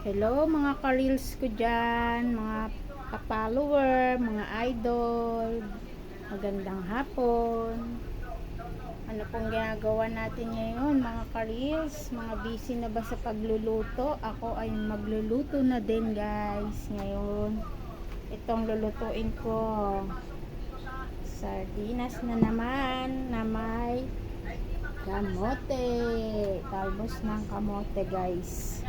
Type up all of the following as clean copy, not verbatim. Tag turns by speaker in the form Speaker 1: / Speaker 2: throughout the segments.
Speaker 1: Hello mga ka-reels ko dyan, mga ka-follower, mga idol. Magandang hapon. Ano pong ginagawa natin ngayon mga ka-reels? Mga busy na ba sa pagluluto? Ako ay magluluto na din guys ngayon. Itong lulutuin ko, sardinas na naman na may kamote. Talbos ng kamote guys.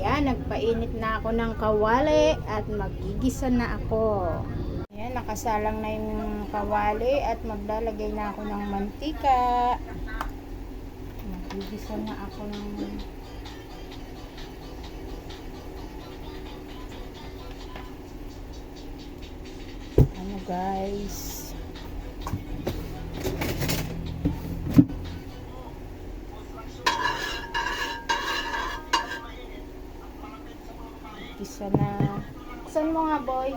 Speaker 1: Yan, nagpainit na ako ng kawali at magigisa na ako. Yan, nakasalang na yung kawali at maglalagay na ako ng mantika. Magigisa na ako ng ano guys. Isa na. Saan mo nga boy?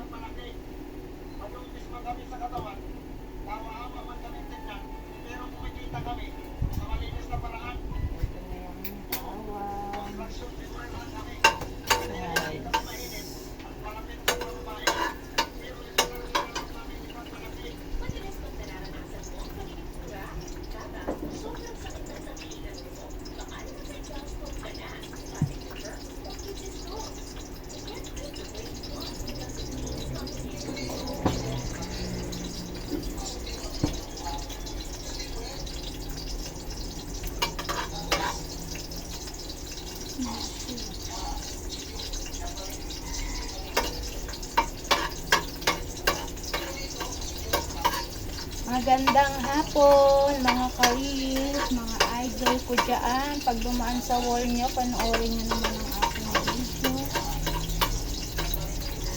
Speaker 1: Magandang hapon mga ka-reels, mga idol ko dyan. Pag dumaan sa wall nyo, panoorin nyo naman ang aking video.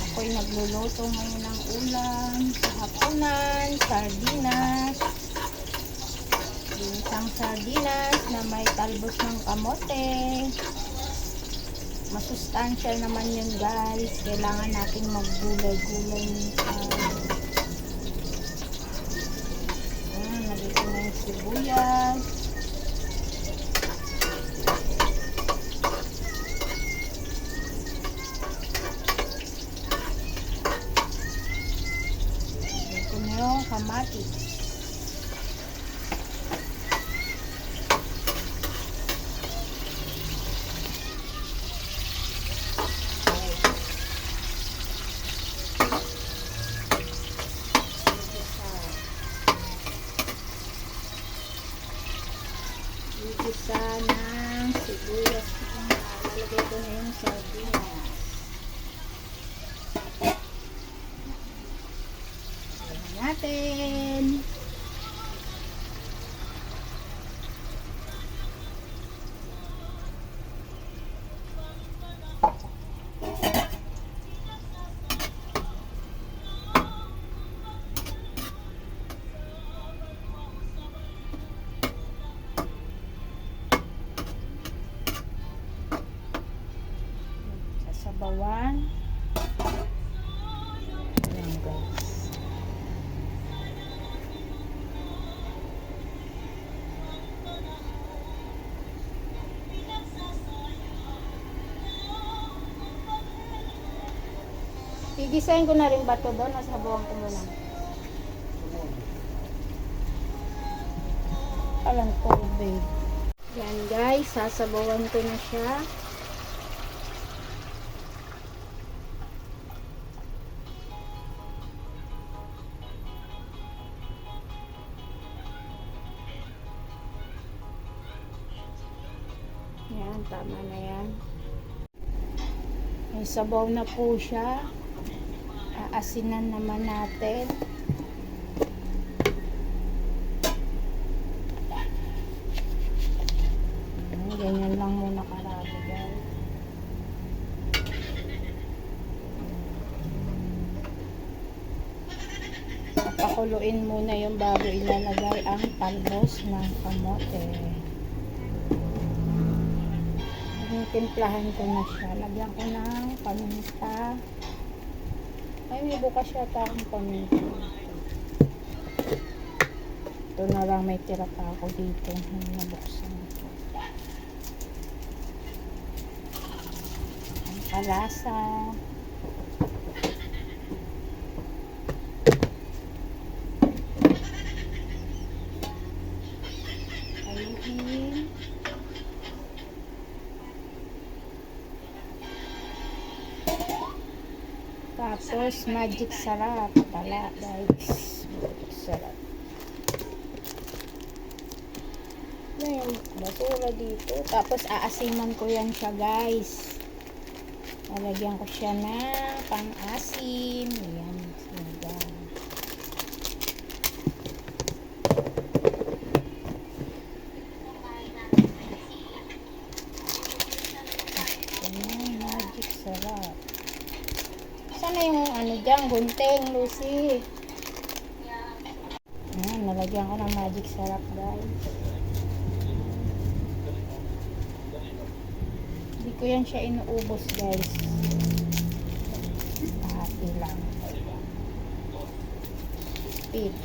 Speaker 1: Ako'y nagluluto ngayon ng ulam sa hapunan, sardinas. Isang sardinas na may talbos ng kamote. Masustansyal naman yun guys. Kailangan natin maggulay-gulay minsan. Nalito na yung sibuyas. Nalito na yung kamatis. Isa ng sibuyas na lalagay ko na yung sardinas. Lagyan natin. Sabawan. Ayan guys. Gigisahin ko na rin ba ito doon? Nasabawan ko mo lang. Alam ko, babe. Yan guys, sasabawan ko na siya. Yan, tama na yan. May sabaw na po siya. Aasinan naman natin. Ganyan lang muna karami guys. Pakuluin muna yung bago ilalagay ang talbos ng kamote. Timplahan ko na siya. Lagyan ko ng paminta. Ay, may bukas yata akong paminta. Ito na lang, may tira pa ako dito. Nabuksan ko. kalasa. Haluin. Tapos magic sarap pala guys. Magic sarap. Yan, basura dito. Tapos aasiman ko yan siya guys. Lalagyan ko siya ng pang-asim. Ayan. Ayan. Ayan, magic sarap. Sana yung ano dyan, gunting, Lucy. Ayan, nalagyan ko ng magic sarap guys. Hindi ko yan siya inuubos guys. Hati lang. Speed.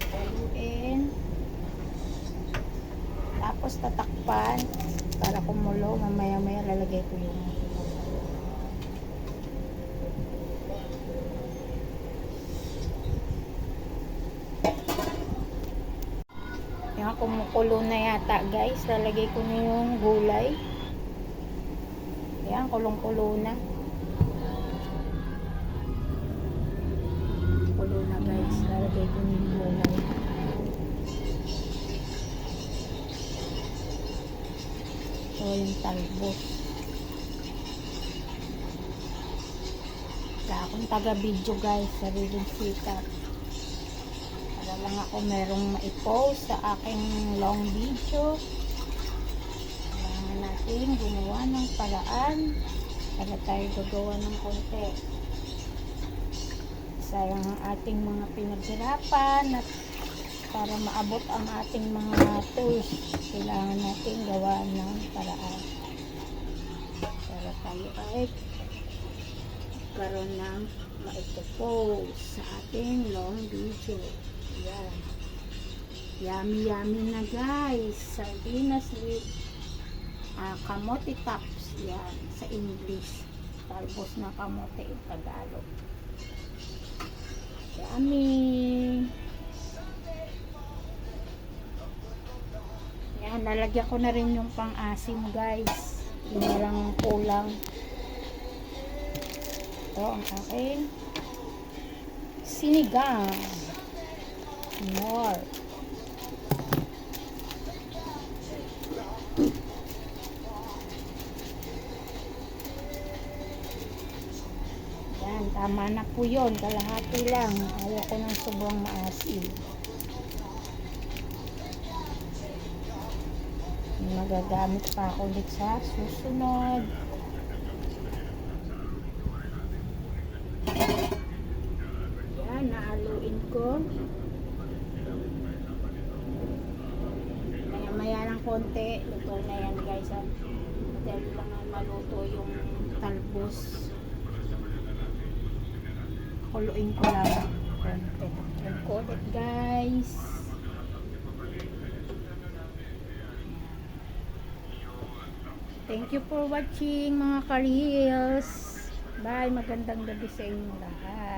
Speaker 1: Haluin. Tapos tatakpan para kumulo. Mamaya-maya lalagay ko yung yan, kumukulo na yata guys. Lalagay ko na yung gulay. Yan, kulong-kulo na. Kulo na guys. Lalagay ko na yung gulay. So, yung talbos. Wala akong taga-video guys. Sariling sikat. Para lang ako merong ma-post sa aking long video. Kailangan natin gumawa ng paraan para tayo gagawa ng konti. Sayang ang ating mga pinaghirapan at para maabot ang ating mga tools, kailangan natin gawa ng paraan para tayo ay karoon ng ma-post sa ating long video. Yan. Yummy na guys. Sardinas with kamote tops. Yan. Sa English. Talbos na kamote in Tagalog. Yummy. Yan. Nalagyan ko na rin yung pang-asim guys. Yun na lang kulang. Ito ang aking sinigang. More. Yan, tama na po yun. Kalahati lang. Ayaw ko ng sobrang maasim. Magagamit pa ako ulit sa susunod. Yan, nahaluin ko. Maya ng konti, luto na yan guys. Dahil lang maluto yung talbos. Kuluin ko lang konti. Yan ko ulit guys. Thank you for watching mga ka-reels. Bye, magandang gabi sa inyo lahat.